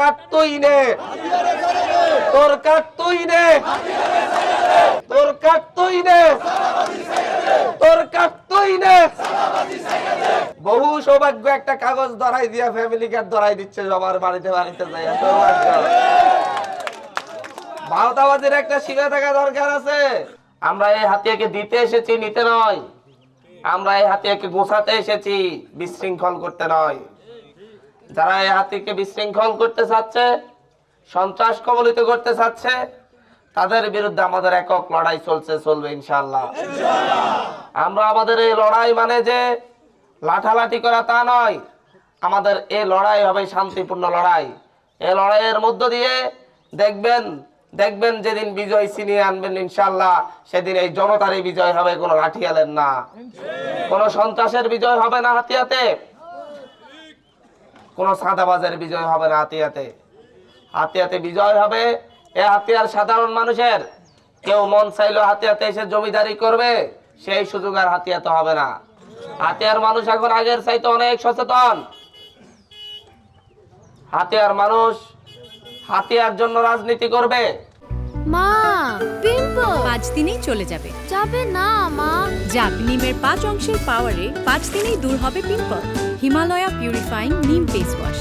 কাঠ তুই নে, তোর কাঠ তুই নে, তোর কাঠ তুই নে, তোর কাঠ তুই নে। বহু সৌভাগ্য একটা কাগজ ধরাই দিয়া ফ্যামিলি কার্ড ধরাই দিচ্ছে সবার বাড়িতে বাড়িতে যাই। সৌভাগ্য। ভাওতাবাজির একটা শিখে থাকা দরকার আছে। আমরা এই হাতিয়াকে দিতে এসেছি, নিতে নয়। আমরা এই হাতিয়াকে গোছাতে এসেছি, বিশৃঙ্খল করতে নয়। যারা এই হাতিকে বিশৃঙ্খল করতে চাচ্ছে, সন্ত্রাস কবলিত করতে চাচ্ছে, তাদের বিরুদ্ধে আমাদের একক লড়াই চলছে, চলবে ইনশাআল্লাহ। আমরা আমাদের এই লড়াই মানে যে লাঠালাঠি করা তা নয়। আমাদের এই লড়াই হবে শান্তিপূর্ণ লড়াই। এই লড়াইয়ের মধ্য দিয়ে দেখবেন যেদিন বিজয় ছিনিয়ে আনবেন ইনশাআল্লাহ, সেদিন এই জনতারই বিজয় হবে, কোনো লাঠিয়ালের না, কোনো সন্ত্রাসের বিজয় হবে না হাতিয়াতে, কোনো সাদাবাজের বিজয় হবে না হাতিয়াতে। হাতিয়াতে বিজয় হবে এ হাতিয়ার সাধারণ মানুষের। কেউ মন চাইলো হাতিয়াতে এসে জমিদারি করবে, সেই সুযোগ আর হাতিয়াতে হবে না। হাতিয়ার মানুষ এখন আগের চাইতে অনেক সচেতন। হাতিয়ার মানুষ হাতিয়ার জন্য রাজনীতি করবে। মা, পিম্পল 5 দিনেই চলে যাবে। যাবে না মা। যাক, নিমের 5 অংশের পাওয়ারে 5 দিনেই দূর হবে পিম্পল। হিমালয়া পিউরিফাইং নিম ফেস ওয়াশ।